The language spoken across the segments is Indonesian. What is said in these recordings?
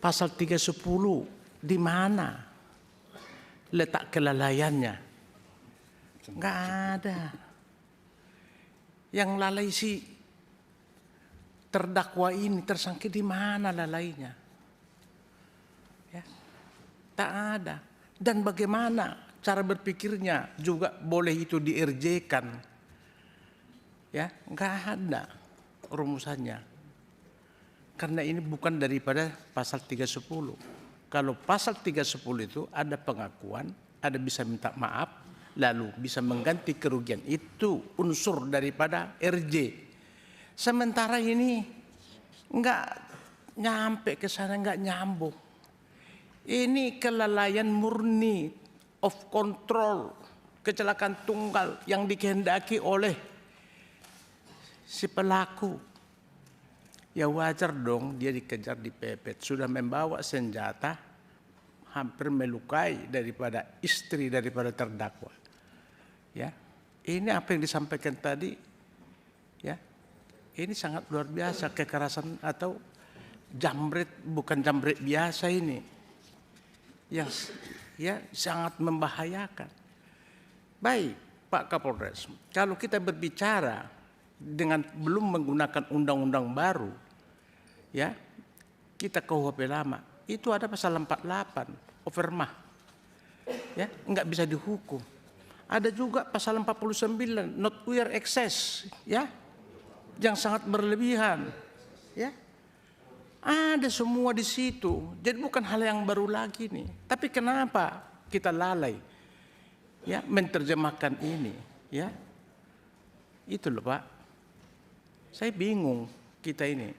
Pasal 310 di mana letak kelalaiannya? Nggak ada. Yang lalai si terdakwa ini, tersangka, di mana lalainya? Ya, tak ada. Dan bagaimana cara berpikirnya juga boleh itu di-RJ-kan? Ya, nggak ada rumusannya. Karena ini bukan daripada pasal 310. Kalau pasal 310 itu ada pengakuan, ada bisa minta maaf, lalu bisa mengganti kerugian. Itu unsur daripada RJ. Sementara ini nggak nyampe ke sana, nggak nyambung. Ini kelalaian murni, of control, kecelakaan tunggal yang dikehendaki oleh si pelaku. Ya wajar dong dia dikejar, dipepet, sudah membawa senjata, hampir melukai daripada istri daripada terdakwa. Ya, ini apa yang disampaikan tadi, ya, ini sangat luar biasa, kekerasan atau jambret, bukan jambret biasa ini, yang ya sangat membahayakan. Baik, Pak Kapolres, kalau kita berbicara dengan belum menggunakan undang-undang baru, ya, kita KUHP lama, itu ada pasal 48, overmah, ya, nggak bisa dihukum. Ada juga pasal 49, not wear excess, ya, yang sangat berlebihan, ya. Ada semua di situ. Jadi bukan hal yang baru lagi nih. Tapi kenapa kita lalai, ya, menerjemahkan ini, ya? Itu loh, Pak. Saya bingung kita ini,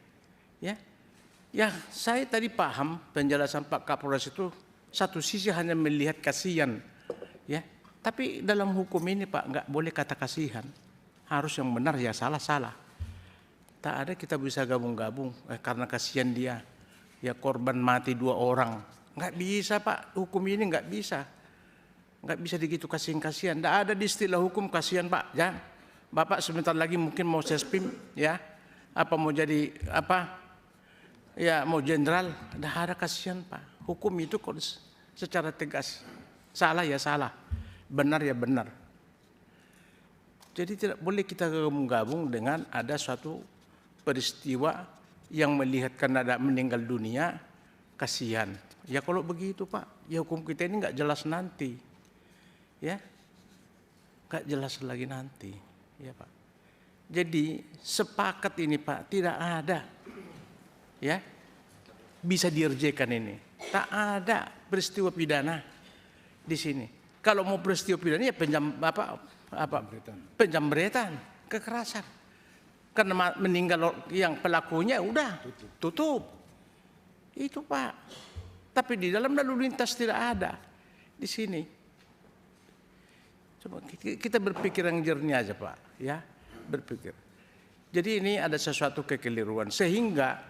ya. Ya, saya tadi paham penjelasan Pak Kapolres itu satu sisi hanya melihat kasihan, ya. Tapi dalam hukum ini, Pak, nggak boleh kata kasihan. Harus yang benar, ya salah. Tak ada kita bisa gabung-gabung karena kasihan dia. Ya korban mati 2 orang. Nggak bisa, Pak. Hukum ini nggak bisa. Nggak bisa begitu kasihan-kasihan. Nggak ada di istilah hukum kasihan, Pak. Ya. Bapak sebentar lagi mungkin mau sespim, ya. Apa mau jadi apa? Ya mau jenderal. Nggak ada kasihan, Pak. Hukum itu kok secara tegas. Salah ya salah. Benar ya benar. Jadi tidak boleh kita gabung-gabung dengan ada suatu peristiwa yang melihatkan ada meninggal dunia, kasihan. Ya kalau begitu, Pak, ya hukum kita ini nggak jelas nanti, ya, nggak jelas lagi nanti, ya Pak. Jadi sepakat ini, Pak, tidak ada, ya, bisa dirjekan ini. Tak ada peristiwa pidana di sini. Kalau mau peristiwa pidana ya penjambretan, kekerasan. Karena meninggal yang pelakunya udah tutup. Itu, Pak. Tapi di dalam lalu lintas tidak ada di sini. Coba kita berpikir yang jernih aja, Pak, ya, berpikir. Jadi ini ada sesuatu kekeliruan sehingga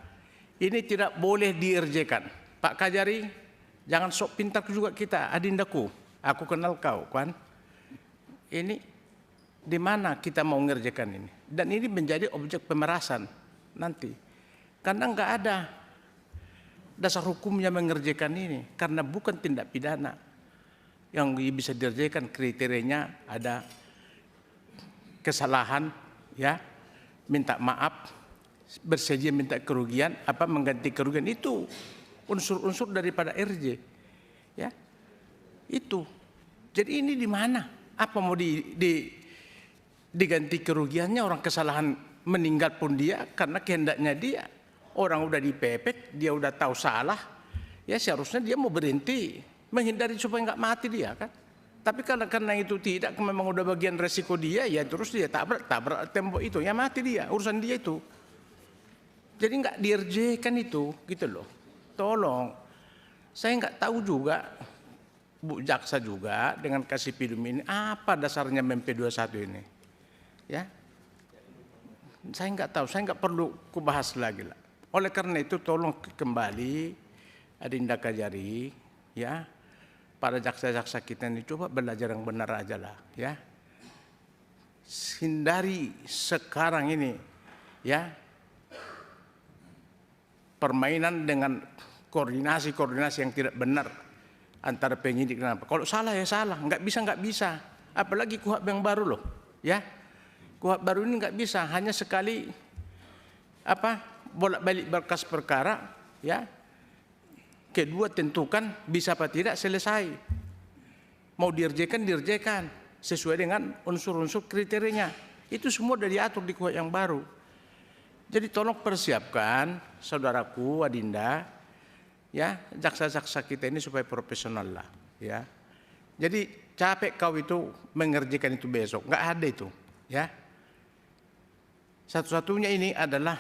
ini tidak boleh diirjekan. Pak Kajari, jangan sok pintar juga kita, adindaku. Aku kenal kau, kan? Ini di mana kita mau ngerjakan ini? Dan ini menjadi objek pemerasan nanti. Karena nggak ada dasar hukumnya mengerjakan ini. Karena bukan tindak pidana. Yang bisa dikerjakan kriterianya ada kesalahan, ya, minta maaf, bersedia minta kerugian, apa mengganti kerugian, itu unsur-unsur daripada RJ, ya. Itu. Jadi ini di mana? Apa mau diganti kerugiannya? Orang kesalahan meninggal pun dia karena kehendaknya dia. Orang udah dipepet, dia udah tahu salah, ya seharusnya dia mau berhenti, menghindari supaya nggak mati dia, kan. Tapi karena itu tidak, memang udah bagian resiko dia, ya terus dia tabrak tembok itu, ya mati dia, urusan dia itu. Jadi nggak dirjekan itu, gitu loh. Tolong, saya nggak tahu juga, Bu Jaksa juga dengan kasih pidum ini apa dasarnya MP21 ini, ya. Saya nggak tahu, saya nggak perlu kubahas lagi lah. Oleh karena itu tolong kembali Adinda Kajari, ya, para jaksa-jaksa kita ini coba belajar yang benar aja lah, ya. Hindari sekarang ini, ya, permainan dengan koordinasi yang tidak benar antara penyidik dan apa. Kalau salah ya salah, nggak bisa. Apalagi KUHP yang baru loh, ya. KUHP baru ini nggak bisa, hanya sekali bolak-balik berkas perkara, ya. Kedua tentukan bisa apa tidak, selesai. Mau dirjekan sesuai dengan unsur-unsur kriterianya. Itu semua sudah diatur di KUHP yang baru. Jadi tolong persiapkan saudaraku Adinda, ya, jaksa-jaksa kita ini supaya profesional lah, ya. Jadi capek kau itu mengerjakan itu besok, nggak ada itu, ya. Satu-satunya ini adalah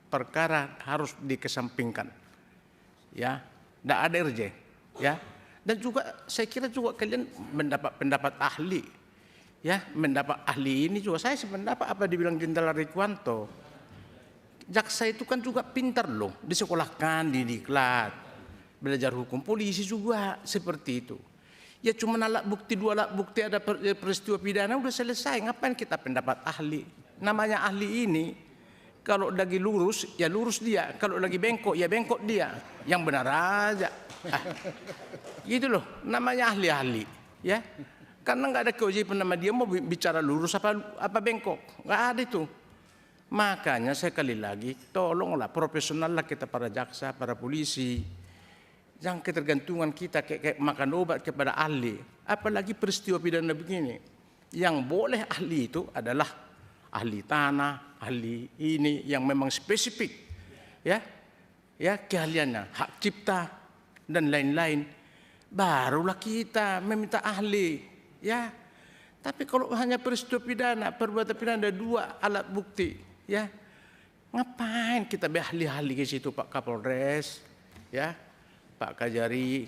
perkara harus dikesampingkan, ya. Nggak ada RJ, ya. Dan juga saya kira juga kalian mendapat pendapat ahli, ya, mendapat ahli ini juga saya sependapat apa dibilang Jenderal Rikuanto. Jaksa itu kan juga pintar loh, disekolahkan, didiklat, belajar hukum, polisi juga seperti itu. Ya cuma dua alat bukti ada peristiwa pidana udah selesai. Ngapain kita pendapat ahli? Namanya ahli ini kalau lagi lurus ya lurus dia, kalau lagi bengkok ya bengkok dia. Yang benar aja. Gitu loh, namanya ahli-ahli, ya. Karena nggak ada kewajiban nama dia mau bicara lurus apa bengkok, nggak ada itu. Makanya sekali lagi tolonglah profesional lah kita para jaksa, para polisi. Jangan ketergantungan kita kayak makan obat kepada ahli. Apalagi peristiwa pidana begini. Yang boleh ahli itu adalah ahli tanah, ahli ini yang memang spesifik, ya, keahliannya, hak cipta dan lain-lain. Barulah kita meminta ahli, ya. Tapi kalau hanya peristiwa pidana, perbuatan pidana ada 2 alat bukti, ya. Ngapain kita ahli-ahli ke situ, Pak Kapolres, ya, Pak Kajari.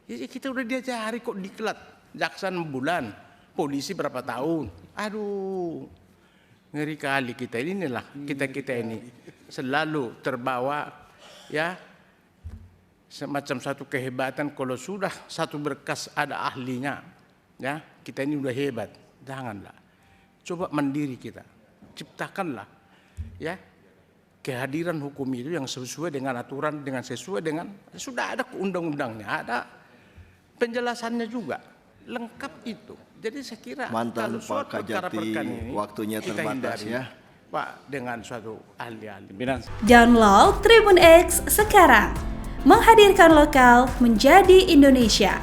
Ya, kita udah diajari kok diklat, jaksa 6 bulan, polisi berapa tahun. Aduh, ngeri kali kita inilah, kita ini selalu terbawa, ya, semacam satu kehebatan kalau sudah satu berkas ada ahlinya, ya, kita ini udah hebat. Janganlah, coba mandiri kita, ciptakanlah, ya, kehadiran hukum itu yang sesuai dengan aturan, dengan sesuai dengan sudah ada undang-undangnya, ada penjelasannya juga lengkap itu. Jadi saya kira mantan Pak Kajati ini, waktunya terbatas, ya Pak, dengan suatu ahli-ahli. Download Tribun X sekarang, menghadirkan lokal menjadi Indonesia.